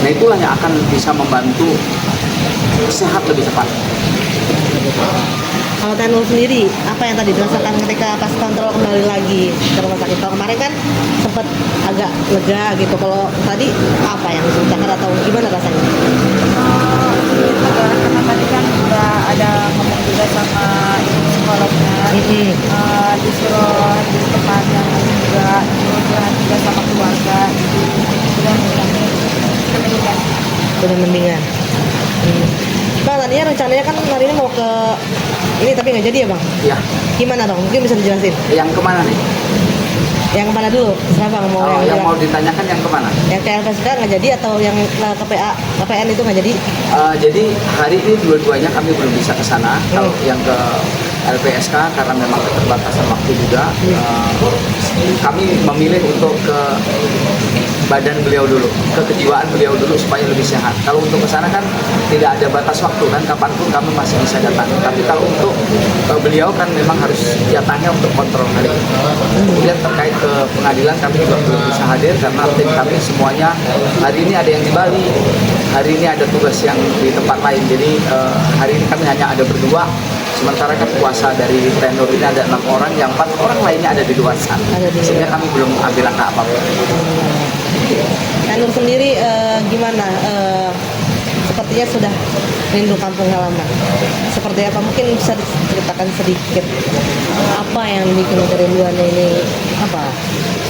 Nah itulah yang akan bisa membantu sehat lebih cepat. Kalau Tenur sendiri, apa yang tadi dirasakan ketika pas kontrol kembali lagi ke rumah sakit? Kalau kemarin kan sempat agak lega gitu. Kalau tadi apa yang diceritakan atau gimana rasanya? Karena tadi kan udah ada ngomong juga sama ibu psikolognya, disuruh di tempat yang juga curhat juga sama keluarga, udah mendingan. Udah mendingan. Bang, tadinya rencananya kan hari ini mau ke ini tapi nggak jadi ya bang? Ya, Gimana dong? Mungkin bisa dijelasin. yang kemana nih? Yang mana dulu? Serah bang mau Oh, yang yang mau ditanyakan yang kemana? yang ke LPSK nggak jadi atau yang ke PA KPN itu nggak jadi? Jadi hari ini dua-duanya kami belum bisa ke sana. Kalau yang ke LPSK karena memang keterbatasan waktu juga, kami memilih untuk ke badan beliau dulu, ke kejiwaan beliau dulu supaya lebih sehat. Kalau untuk ke sana kan tidak ada batas waktu kan, kapanpun kami masih bisa datang. Tapi kalau untuk beliau kan memang harus jatahnya untuk kontrol hari ini. Kemudian terkait ke pengadilan kami juga belum bisa hadir karena tim kami semuanya hari ini ada yang di Bali, hari ini ada tugas yang di tempat lain. Jadi hari ini kami hanya ada berdua. Sementara kan kuasa dari Tenur ini ada 6 orang, yang 4 orang lainnya ada di luar sana. Sehingga kami belum ambil langkah apa-apa. Tenur sendiri gimana? Sepertinya sudah rindu kampung halaman. Seperti apa? Mungkin bisa diceritakan sedikit. Apa yang bikin kerinduannya ini? Apa?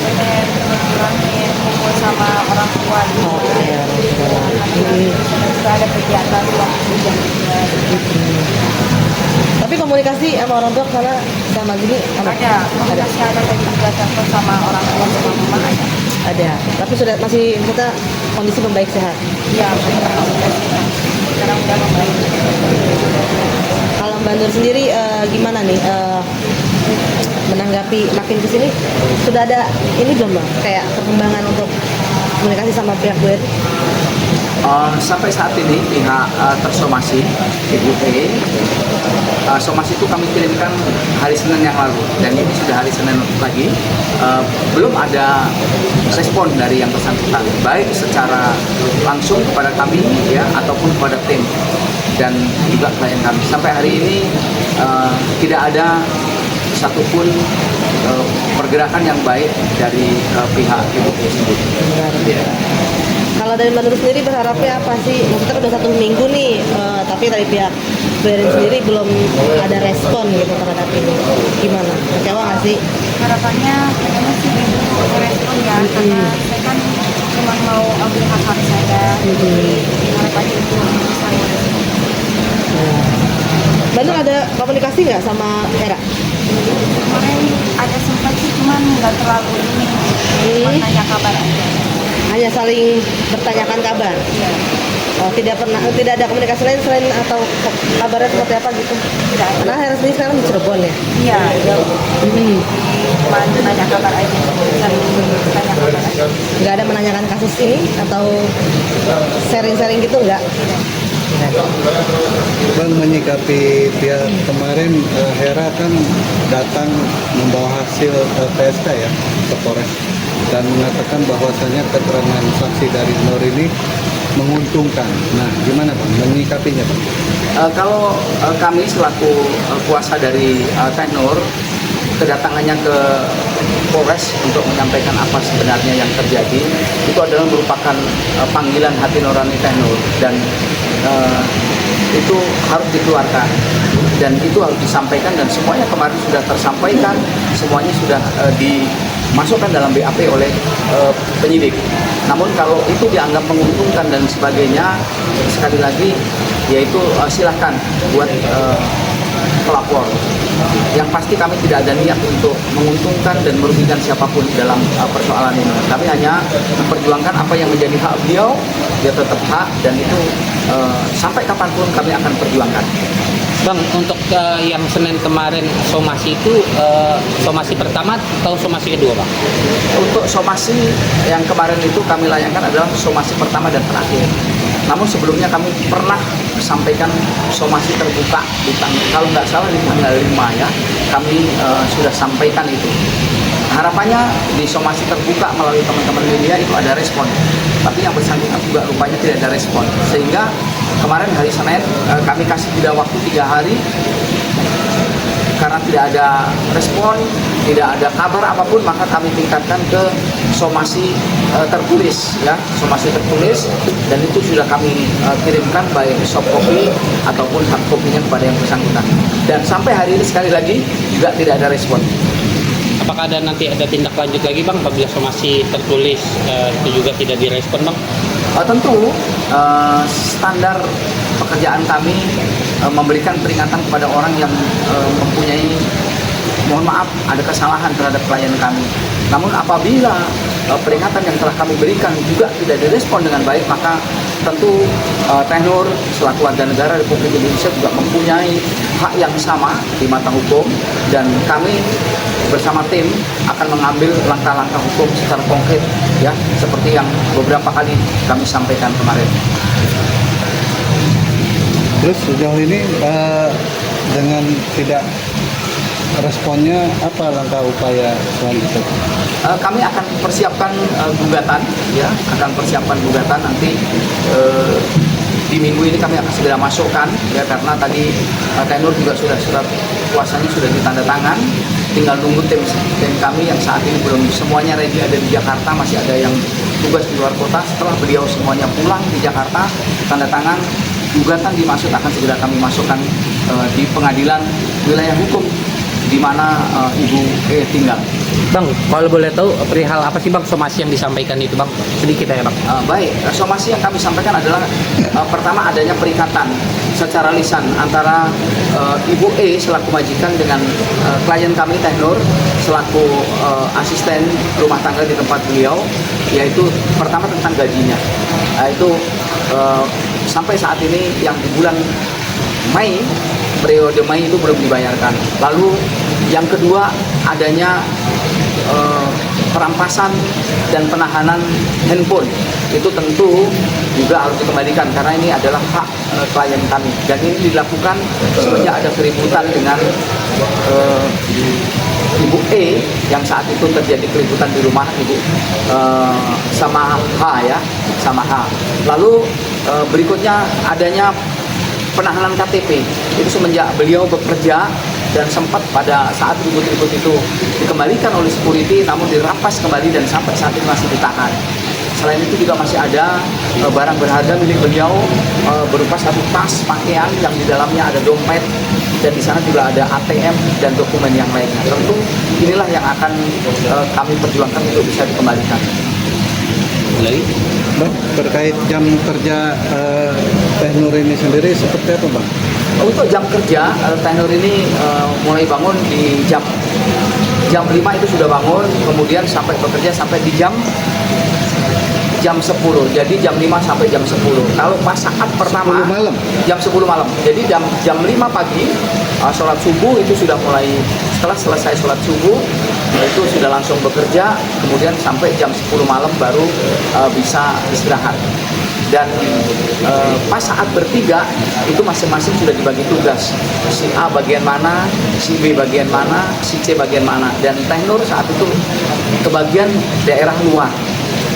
Pengen ngurangin kumpul sama orang tua gitu. Oh, ya, Juga ada kegiatan waktu jam juga. Tapi komunikasi sama orang tua karena sama gini Ada komunikasi ada tadi juga telepon sama orang tua sama mama ada. ada. Tapi sudah masih kita kondisi membaik sehat. Iya, benar. Sekarang udah membaik. Kalau Mbak Nur sendiri gimana nih menanggapi makin kesini sudah ada ini belum bang kayak perkembangan untuk komunikasi sama pihak BRI? Sampai saat ini pihak tersomasi Ibu P, somasi itu kami kirimkan hari Senin yang lalu dan ini sudah hari Senin lagi, belum ada respon dari yang bersangkutan baik secara langsung kepada kami ya ataupun kepada tim dan juga klien kami. Sampai hari ini tidak ada satupun pergerakan yang baik dari pihak Ibu P sendiri. Ya. Kalau dari Mbak Nur sendiri berharapnya apa sih? Maksudnya udah 1 minggu nih, tapi dari pihak BRI sendiri belum ada respon gitu terhadap ini. Gimana? Kecewa nggak sih? Harapannya pengennya sih ibu merespon ya, karena saya kan cuma mau ambil hak-hak saya. Harapannya ibu bisa merespon. Mbak Nur ada komunikasi nggak sama Hera? Kemarin ada sempat sih, cuman nggak terlalu ini, cuma nanya kabar aja. Hanya saling bertanyakan kabar. Oh, tidak ada komunikasi lain selain atau kabarnya seperti apa gitu? Tidak ada. Karena Hera sendiri sekarang di Cirebon ya. Iya, cuma nanya kabar aja, saling tanya kabar aja. Nggak ada menanyakan kasus ini atau sharing-sharing gitu nggak? Bang, menyikapi pihak kemarin Hera kan datang membawa hasil LPSK ya ke Polres dan mengatakan bahwasannya keterangan saksi dari Nur ini menguntungkan. Nah, gimana Bang menyikapinya Bang? Kalau kami selaku kuasa dari Tenur, kedatangannya ke Polres untuk menyampaikan apa sebenarnya yang terjadi itu adalah merupakan panggilan hati nurani Tenur dan itu harus dikeluarkan dan itu harus disampaikan dan semuanya kemarin sudah tersampaikan, semuanya sudah dimasukkan dalam BAP oleh penyidik. Namun kalau itu dianggap menguntungkan dan sebagainya, sekali lagi yaitu silahkan buat pelapor. Yang pasti kami tidak ada niat untuk menguntungkan dan merugikan siapapun dalam persoalan ini. Kami hanya memperjuangkan apa yang menjadi hak beliau, dia tetap hak dan itu sampai kapanpun kami akan perjuangkan. Bang, untuk yang Senin kemarin somasi itu somasi pertama atau somasi kedua, Bang? Untuk somasi yang kemarin itu kami layangkan adalah somasi pertama dan terakhir. Namun sebelumnya kami pernah sampaikan somasi terbuka di kalau nggak salah di tanggal 5 ya, kami sudah sampaikan itu. Harapannya di somasi terbuka melalui teman-teman media itu ada respon. tapi yang bersangkutan juga rupanya tidak ada respon. Sehingga kemarin hari Senin kami kasih jeda waktu 3 hari. Karena tidak ada respon, tidak ada kabar apapun, maka kami tingkatkan ke somasi tertulis, ya, somasi tertulis, dan itu sudah kami kirimkan baik soft copy ataupun hard copy-nya kepada yang bersangkutan. Dan sampai hari ini sekali lagi juga tidak ada respon. Apakah nanti ada tindak lanjut lagi Bang apabila somasi tertulis itu juga tidak direspon Bang? Tentu standar pekerjaan kami memberikan peringatan kepada orang yang mempunyai, mohon maaf, ada kesalahan terhadap klien kami. Namun apabila peringatan yang telah kami berikan juga tidak direspon dengan baik, maka tentu Teh-Nur selaku warga negara Republik Indonesia juga mempunyai hak yang sama di mata hukum, dan kami bersama tim akan mengambil langkah-langkah hukum secara konkret, ya, seperti yang beberapa kali kami sampaikan kemarin. Terus sejauh ini dengan tidak responnya, apa langkah upaya selanjutnya? Kami akan persiapkan gugatan, ya, akan persiapkan gugatan nanti di minggu ini kami akan segera masukkan, ya, karena tadi Teh-Nur juga surat kuasanya sudah ditandatangan, tinggal nunggu tim kami yang saat ini belum semuanya ready, ada di Jakarta, masih ada yang tugas di luar kota. Setelah beliau semuanya pulang di Jakarta, tanda tangan, gugatan dimaksud akan segera kami masukkan di pengadilan wilayah hukum di mana Ibu E tinggal. Bang, kalau boleh tahu perihal apa sih Bang somasi yang disampaikan itu Bang? Sedikit ya Bang. Baik, somasi yang kami sampaikan adalah pertama adanya perikatan secara lisan antara Ibu E selaku majikan dengan klien kami Teh-Nur selaku asisten rumah tangga di tempat beliau, yaitu pertama tentang gajinya. Itu sampai saat ini yang di bulan Mei, periode Mei itu belum dibayarkan. Lalu yang kedua adanya perampasan dan penahanan handphone, itu tentu juga harus dikembalikan karena ini adalah hak klien kami, dan ini dilakukan semenjak ada keributan dengan Ibu E yang saat itu terjadi keributan di rumah Ibu sama H, ya, sama H. Lalu berikutnya adanya penahanan KTP, itu semenjak beliau bekerja dan sempat pada saat ribut-ribut itu dikembalikan oleh security, namun dirampas kembali dan sampai saat ini masih ditahan. Selain itu juga masih ada barang berharga milik beliau berupa satu tas pakaian yang di dalamnya ada dompet, dan di sana juga ada ATM dan dokumen yang lainnya. Tentu inilah yang akan kami perjuangkan untuk bisa dikembalikan. Lagi? Bang, terkait jam kerja Teh-Nur ini sendiri seperti apa Bang? Untuk jam kerja, Teh-Nur ini mulai bangun di jam 5 itu sudah bangun, kemudian sampai bekerja sampai di jam 10. Jadi jam 5 sampai jam 10. Kalau pas saat pertama 10 malam. Jam 10 malam. Jadi jam 5 pagi sholat subuh itu sudah mulai, setelah selesai sholat subuh itu sudah langsung bekerja, kemudian sampai jam 10 malam baru bisa istirahat. Dan pas saat bertiga itu masing-masing sudah dibagi tugas, si A bagian mana, si B bagian mana, si C bagian mana, dan Teh-Nur saat itu kebagian daerah luar.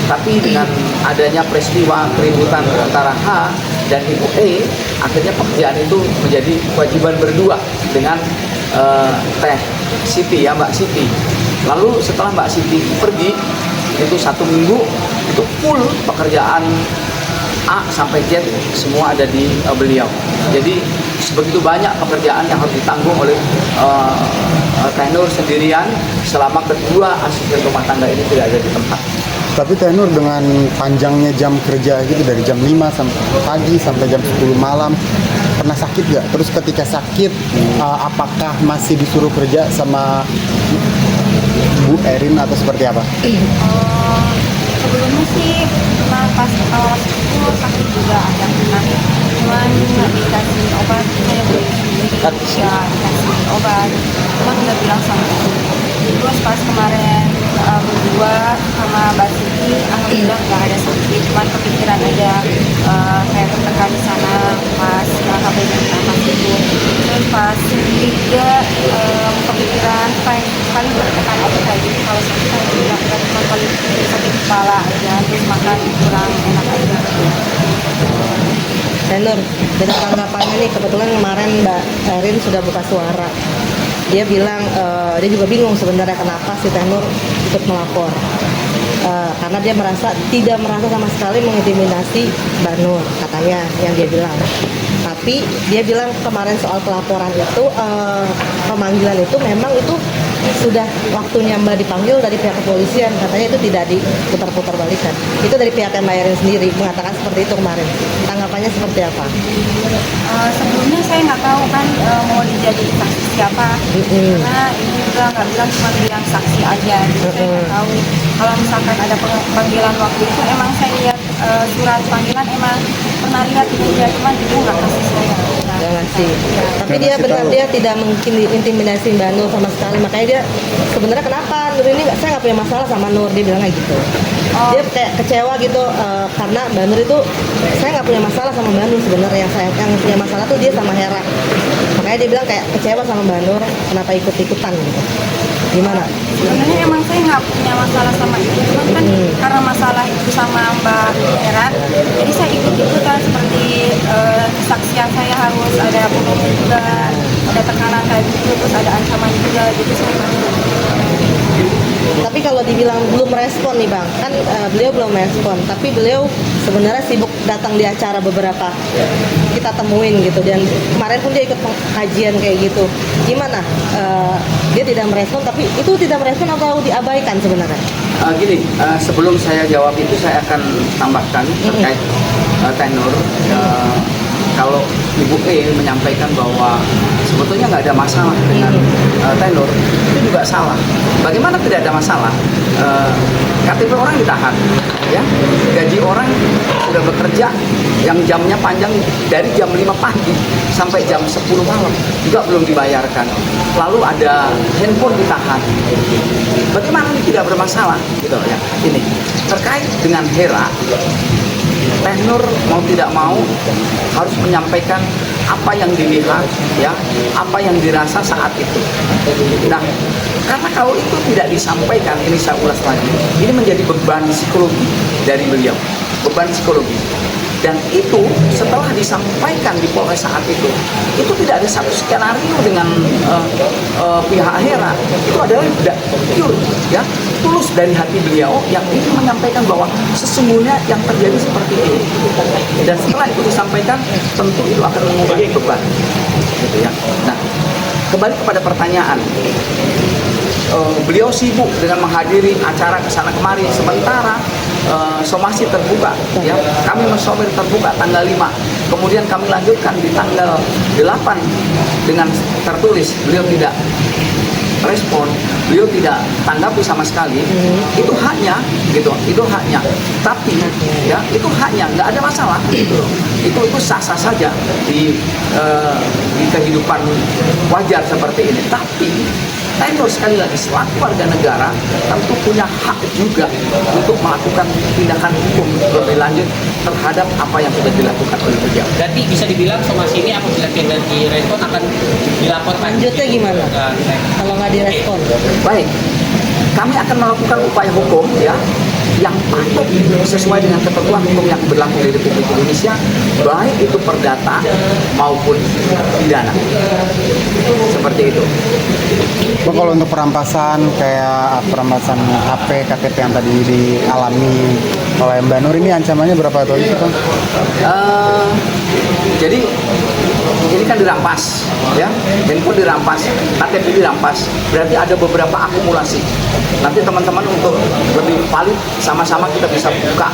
Tapi dengan adanya peristiwa keributan antara H dan Ibu E, akhirnya pekerjaan itu menjadi kewajiban berdua dengan Teh Siti, ya, Mbak Siti. Lalu setelah Mbak Siti pergi, itu 1 minggu itu full pekerjaan A sampai Z semua ada di beliau. Jadi begitu banyak pekerjaan yang harus ditanggung oleh Teh-Nur sendirian selama kedua asisten rumah tangga ini tidak ada di tempat. Tapi Teh-Nur dengan panjangnya jam kerja gitu dari jam 5 sampai pagi sampai jam 10 malam, pernah sakit gak? Terus ketika sakit, apakah masih disuruh kerja sama Bu Erin atau seperti apa? Sebelumnya sih pas awal itu sakit juga ada pernah, cuman nggak dikasih obat, saya beli sendiri, ya dikasih obat, cuman udah bilang sama ibu. Terus pas kemarin berdua sama Mbak Siti, alhamdulillah nggak ada sakit, cuman kepikiran aja, kayak tertekan di sana pas sampai jam 6 itu. Terus pas juga kepikiran paling bertekan apa kayak gitu, kalau sakit saya juga nggak cuma paling sakit kepala aja, terus makan kurang enak aja. Nur, beda tanggapannya nih, kebetulan kemarin Mbak Erin sudah buka suara. Dia bilang, dia juga bingung sebenarnya kenapa si Teh Nur ikut melapor. Karena dia tidak merasa sama sekali mengintimidasi Mbak Nur, katanya yang dia bilang. Tapi dia bilang kemarin soal pelaporan itu, pemanggilan itu memang itu sudah waktunya Mbak dipanggil dari pihak kepolisian, katanya itu tidak diputar-putar balikan. Itu dari pihak Mbak Erin sendiri mengatakan seperti itu kemarin. Tanggapannya seperti apa? Sebelumnya saya nggak tahu kan mau dijadiin saksi siapa, karena ini juga nggak bilang cuma bilang saksi aja, jadi saya nggak tahu. Kalau misalkan ada panggilan waktu itu, emang saya lihat surat panggilan emang pernah lihat itu dia, cuman ibu nggak kasih saya. Nggak ngasih. Tapi dia benar dia tidak mungkin intimidasi Mbak Nur sama sekali, makanya dia sebenarnya kenapa Nur ini saya nggak punya masalah sama Nur, dia bilang kayak gitu. Dia kayak kecewa gitu karena Mbak Nur itu saya nggak punya masalah sama Mbak Nur sebenarnya, yang punya masalah tuh dia sama Hera. Makanya dia bilang kayak kecewa sama Mbak Nur kenapa ikut-ikutan gitu. Gimana? Sebenarnya emang saya nggak punya masalah sama itu, cuman kan karena masalah itu sama Mbak Hera, jadi saya ikut-ikutan seperti kesaksian saya harus ada penuh juga, ada tekanan kayak gitu, terus ada ancaman juga, jadi saya ikut. Tapi kalau dibilang belum respon nih Bang, kan beliau belum respon, tapi beliau sebenarnya sibuk datang di acara beberapa kita temuin gitu, dan kemarin pun dia ikut kajian kayak gitu. Gimana? Dia tidak merespon, tapi itu tidak merespon atau diabaikan sebenarnya? Gini, sebelum saya jawab itu saya akan tambahkan terkait Teh Nur. Kalau Ibu E menyampaikan bahwa sebetulnya nggak ada masalah dengan Teh Nur, itu juga salah. Bagaimana tidak ada masalah? KTP orang ditahan, ya, gaji orang sudah bekerja yang jamnya panjang dari jam 5 pagi sampai jam 10 malam juga belum dibayarkan. Lalu ada handphone ditahan. Bagaimana ini tidak bermasalah? Gitu ya. Ini terkait dengan Hera. Teh Nur mau tidak mau harus menyampaikan apa yang dilihat, ya, apa yang dirasa saat itu. Nah, karena kalau itu tidak disampaikan, ini saya ulas lagi, ini menjadi beban psikologi dari beliau, beban psikologi. Dan itu setelah disampaikan di Polres saat itu tidak ada satu skenario dengan pihak Hera. Itu adalah pure, ya, tulus dari hati beliau yang ingin menyampaikan bahwa sesungguhnya yang terjadi seperti ini. Dan setelah itu disampaikan, tentu itu akan mengurangi beban, gitu ya. Nah, kembali kepada pertanyaan. Beliau sibuk dengan menghadiri acara kesana kemari, sementara somasi terbuka, ya, kami mensomir terbuka tanggal 5, kemudian kami lanjutkan di tanggal 8 dengan tertulis, beliau tidak respon, beliau tidak tanggapi sama sekali. Itu haknya, gitu, itu haknya. Tapi ya itu haknya, nggak ada masalah, gitu. Itu sah-sah saja di kehidupan wajar seperti ini. Tapi Teh Nur sekali lagi selaku warga negara tentu punya hak juga untuk melakukan tindakan hukum lebih lanjut terhadap apa yang sudah dilakukan oleh beliau. Jadi bisa dibilang somasi ini apabila tidak direspon akan dilaporkan. Lanjutnya gimana? Kalau nggak direspon? Baik, kami akan melakukan upaya hukum, ya, yang patut sesuai dengan ketentuan hukum yang berlaku di Republik Indonesia, baik itu perdata maupun pidana. Seperti itu. Bang, kalau untuk perampasan kayak perampasan HP, KTP yang tadi dialami oleh Mbak Nur, ini ancamannya berapa tahun sih, Bang? Jadi ini kan dirampas, ya, handphone dirampas, KTP dirampas, berarti ada beberapa akumulasi. Nanti teman-teman untuk lebih valid sama-sama kita bisa buka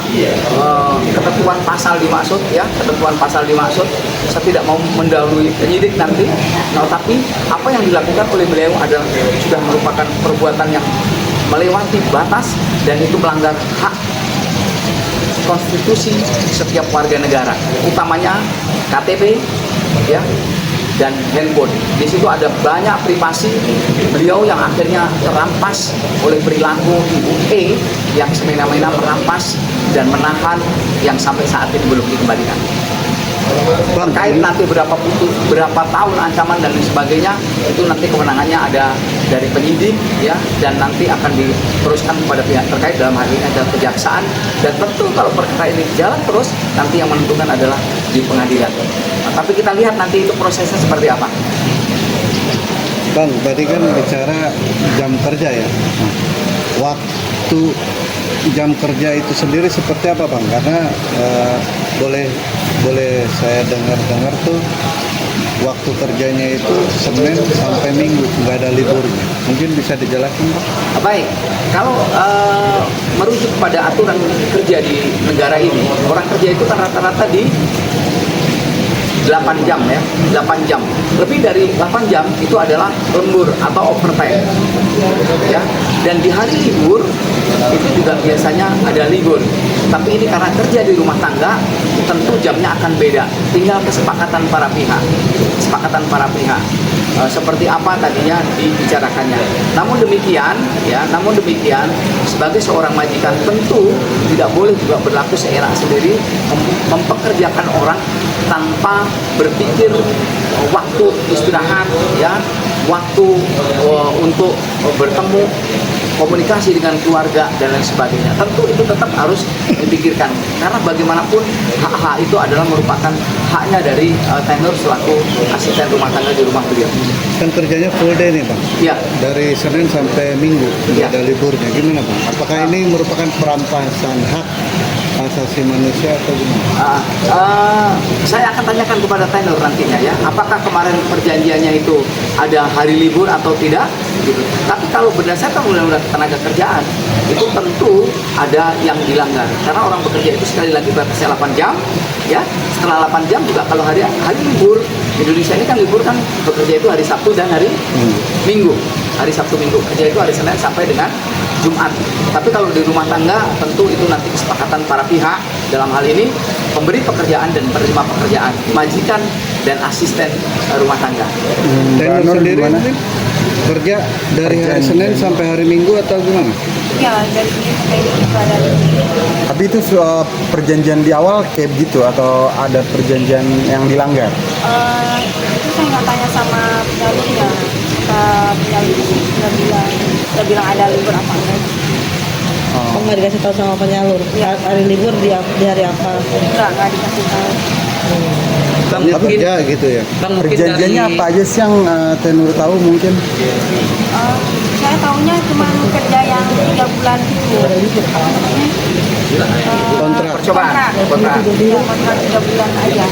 ketentuan pasal dimaksud, ya, ketentuan pasal dimaksud. Saya tidak mau mendahului penyidik nanti, nah, tapi apa yang dilakukan oleh beliau adalah sudah merupakan perbuatan yang melewati batas dan itu melanggar hak konstitusi setiap warga negara, utamanya KTP, ya, dan handphone. Di situ ada banyak privasi beliau yang akhirnya terampas oleh perilaku Ibu E yang semena-mena merampas dan menahan yang sampai saat ini belum dikembalikan. Terkait nanti berapa tahun ancaman dan lain sebagainya, itu nanti kewenangannya ada dari penyidik ya, dan nanti akan diteruskan kepada pihak terkait, dalam hal ini adalah kejaksaan, dan tentu kalau perkara ini jalan terus nanti yang menentukan adalah di pengadilan. Nah, tapi kita lihat nanti itu prosesnya seperti apa. Bang, tadi kan bicara jam kerja ya. Waktu jam kerja itu sendiri seperti apa, Bang? Karena boleh saya dengar tuh waktu kerjanya itu Senin sampai Minggu, nggak ada liburnya. Mungkin bisa dijelaskan, Pak? Baik, kalau merujuk pada aturan kerja di negara ini, orang kerja itu kan rata-rata di 8 jam ya, 8 jam. Lebih dari 8 jam itu adalah lembur atau overtime. Ya. Dan di hari libur itu juga biasanya ada libur. Tapi ini karena kerja di rumah tangga, tentu jamnya akan beda. Tinggal kesepakatan para pihak. Kesepakatan para pihak. Seperti apa tadinya dibicarakannya. Namun demikian, sebagai seorang majikan tentu tidak boleh juga berlaku seenak sendiri mempekerjakan orang tanpa berpikir waktu istirahat, ya, waktu untuk bertemu, komunikasi dengan keluarga dan lain sebagainya. Tentu itu tetap harus dipikirkan karena bagaimanapun hak-hak itu adalah merupakan haknya dari tenor selaku asisten rumah tangga di rumah beliau. Kan kerjanya full day nih, Bang. Ya. Dari Senin sampai Minggu, nggak Ya. ada liburnya. Gimana, Bang? Apakah ini merupakan perampasan hak asasi manusia atau gimana? Saya akan tanyakan kepada tenor nantinya ya, apakah kemarin perjanjiannya itu ada hari libur atau tidak gitu. Tapi kalau berdasarkan undang-undang tenaga kerjaan itu tentu ada yang dilanggar karena orang bekerja itu sekali lagi batasnya 8 jam ya. Setelah 8 jam juga kalau hari libur, Indonesia ini kan libur kan bekerja itu hari Sabtu dan hari Minggu. Hari Sabtu Minggu, kerja itu hari Senin sampai dengan Jumat. Tapi kalau di rumah tangga tentu itu nanti kesepakatan para pihak, dalam hal ini pemberi pekerjaan dan penerima pekerjaan, majikan dan asisten rumah tangga. Tenor Nur, sendiri gimana? mungkin kerja dari hari Senin sampai hari Minggu atau gimana? Ya, dari sini sampai ini juga ada. Tapi itu perjanjian di awal kayak begitu atau ada perjanjian yang dilanggar? Itu saya nggak tanya sama penyalurnya. Penyalur sudah bilang ada libur apa enggak? Oh, nggak dikasih tahu sama penyalur. Hari libur di hari apa? Nggak dikasih tahu. Bang, Hanya mungkin, kerja gitu ya. Bang, mungkin Perjanjiannya dari apa aja sih yang tenor tahu mungkin? Saya tahunya cuma kerja yang 3 bulan itu. Kontrak. Percobaan. Kontrak 3 bulan aja.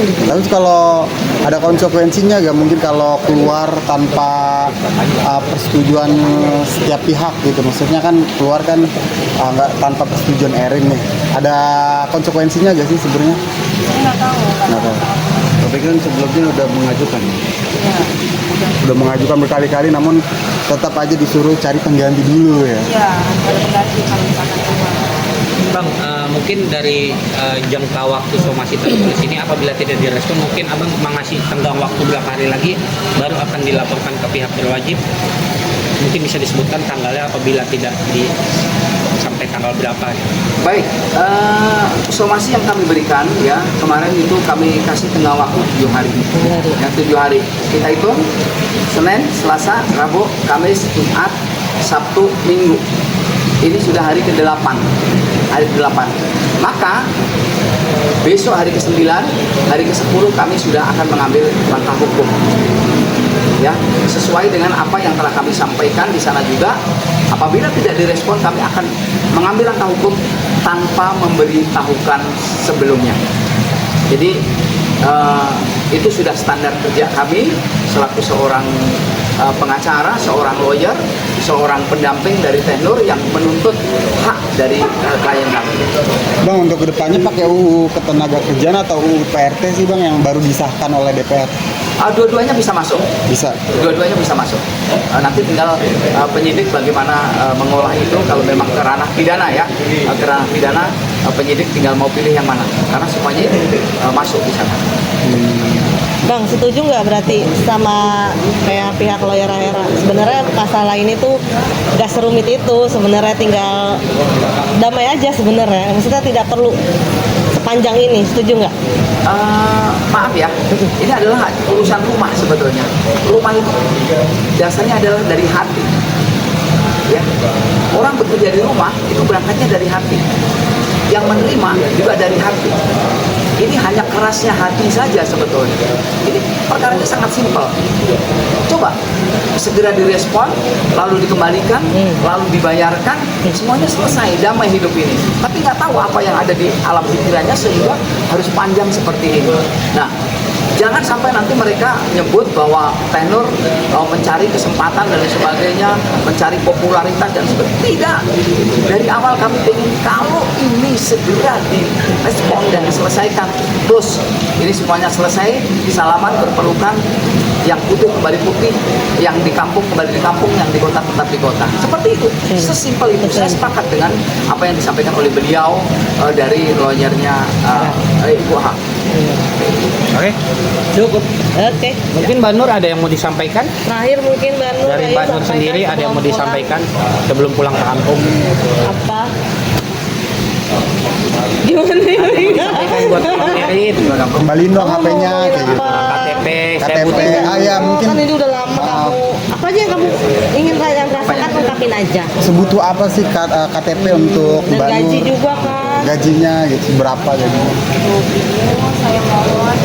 Tapi kalau ada konsekuensinya gak mungkin kalau keluar tanpa persetujuan setiap pihak gitu, maksudnya kan keluar kan nggak tanpa persetujuan Erin nih, ada konsekuensinya gak sih sebenarnya? Saya nggak tahu. Nggak tahu. Tapi kan sebelumnya udah mengajukan. Ya, Udah mengajukan berkali-kali namun tetap aja disuruh cari pengganti dulu ya. ya ada pengganti kalau misalkan keluar. Bang, mungkin dari jangka waktu somasi tertulis ini apabila tidak direspon, mungkin abang mengasih tenggang waktu berapa hari lagi baru akan dilaporkan ke pihak berwajib. Mungkin bisa disebutkan tanggalnya apabila tidak sampai tanggal berapa. Baik, somasi yang kami berikan ya kemarin itu kami kasih tengah waktu 7 hari. Yang 7 hari kita hitung Senin, Selasa, Rabu, Kamis, Jumat, Sabtu, Minggu. Ini sudah hari ke-8. Hari ke-8. Maka besok hari ke-9, hari ke-10 kami sudah akan mengambil langkah hukum. Ya, sesuai dengan apa yang telah kami sampaikan di sana juga. Apabila tidak direspon, kami akan mengambil langkah hukum tanpa memberitahukan sebelumnya. Jadi itu sudah standar kerja kami selaku seorang pengacara, seorang lawyer, seorang pendamping dari tenor yang menuntut hak dari klien kami. Bang, untuk kedepannya pakai UU Ketenagakerjaan atau UU PRT sih Bang yang baru disahkan oleh DPR? Dua-duanya bisa masuk. Bisa. Dua-duanya bisa masuk. Nanti tinggal penyidik bagaimana mengolah itu kalau memang ke ranah pidana ya. Ke ranah pidana penyidik tinggal mau pilih yang mana. Karena semuanya itu masuk di sana. Bang, setuju nggak berarti sama kayak pihak lawyer Hera? Sebenarnya masalah ini tuh gak serumit itu, sebenarnya tinggal damai aja sebenarnya. Maksudnya tidak perlu sepanjang ini, setuju nggak? Maaf ya, ini adalah urusan rumah sebetulnya. Rumah itu dasarnya adalah dari hati. Ya, orang bekerja di rumah itu berangkatnya dari hati. Yang menerima juga dari hati. Ini hanya kerasnya hati saja sebetulnya. Ini perkaranya sangat simpel. Coba segera direspon, lalu dikembalikan, lalu dibayarkan, semuanya selesai, damai hidup ini. Tapi nggak tahu apa yang ada di alam pikirannya sehingga harus panjang seperti ini. Nah, jangan sampai nanti mereka nyebut bahwa tenor mencari kesempatan dan lain sebagainya, mencari popularitas dan sebagainya. Tidak. Dari awal kami ingin kalau ini segera direspon dan diselesaikan. Terus ini semuanya selesai, salaman, berpelukan, yang putih kembali putih, yang di kampung kembali di kampung, yang di kota tetap di kota. Seperti itu. Sesimpel itu. Saya sepakat dengan apa yang disampaikan oleh beliau dari lawyernya Ibu H. Oke, cukup. Oke. Mungkin Mbak Nur ada yang mau disampaikan? Terakhir mungkin Mbak Nur. Dari ayo Mbak Nur sampaikan sendiri ada yang mau sebelum disampaikan sebelum pulang ke kampung? pulang. Apa? Gimana ini? Sampaikan buat Bang Erin. Kembaliin dong HP-nya kayak gitu. KTP, saya KTP, butuh. ya mungkin Kan ini udah lama kamu. Apa aja yang kamu ingin rasakan, ungkapin aja. sebutuh apa sih KTP untuk Dan Mbak gaji Nur? juga kan. Gajinya gitu, berapa gajinya? Saya mohon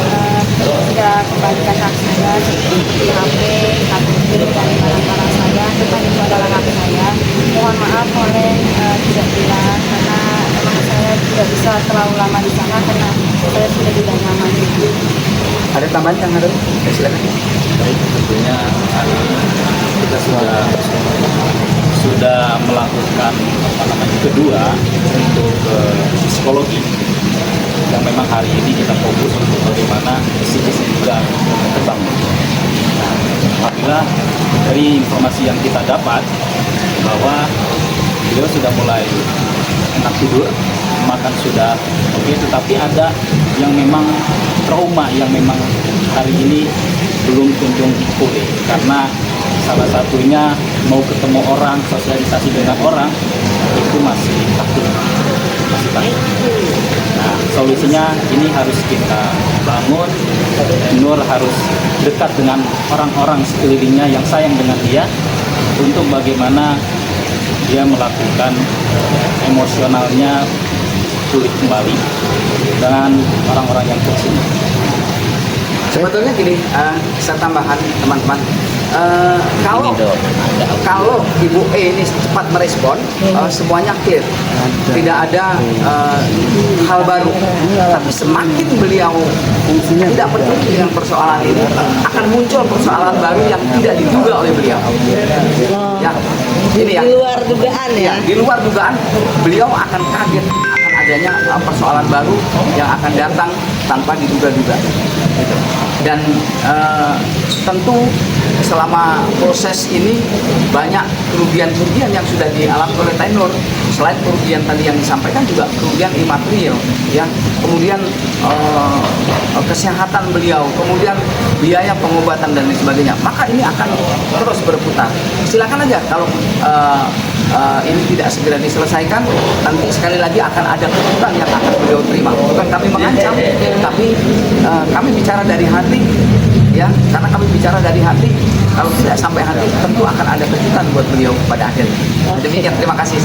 segera kembalikan hak saya seperti HP, KTP, dan barang-barang saya. Karena itu adalah hak saya. Mohon maaf oleh tidak bilang karena memang saya tidak bisa terlalu lama di sana karena saya sudah tidak nyaman. Ada tambahan Kang Harun? Silakan. Baik, tentunya hari ini kita sudah melakukan kedua untuk psikologi yang memang hari ini kita fokus untuk bagaimana psikis juga terbangun. Nah, alhamdulillah dari informasi yang kita dapat bahwa beliau sudah mulai enak tidur, makan sudah oke, tetapi ada yang memang trauma yang memang hari ini belum kunjung pulih karena salah satunya mau ketemu orang, sosialisasi dengan orang itu masih takut. Nah, solusinya ini harus kita bangun. Nur harus dekat dengan orang-orang sekelilingnya yang sayang dengan dia untuk bagaimana dia melakukan emosionalnya pulih kembali dengan orang-orang yang tercinta. Sebetulnya gini, saya tambahan teman-teman. Kalau Ibu E ini cepat merespon, semuanya clear, tidak ada hal baru. Tapi semakin beliau tidak peduli dengan persoalan ini, akan muncul persoalan baru yang tidak diduga oleh beliau. Ya, ini ya. Di luar dugaan ya. Di luar dugaan, beliau akan kaget akan adanya persoalan baru yang akan datang tanpa diduga-duga. Gitu. Dan tentu selama proses ini banyak kerugian-kerugian yang sudah dialami oleh tenor. Selain kerugian tadi yang disampaikan juga kerugian imaterial, ya. Kemudian kesehatan beliau, kemudian biaya pengobatan dan lain sebagainya. Maka ini akan terus berputar. Silakan aja kalau ini tidak segera diselesaikan, nanti sekali lagi akan ada kejutan yang akan beliau terima. Bukan kami mengancam, tapi kami bicara dari hati, ya. Karena kami bicara dari hati, kalau tidak sampai hati, tentu akan ada kejutan buat beliau pada akhirnya. Demikian, terima kasih.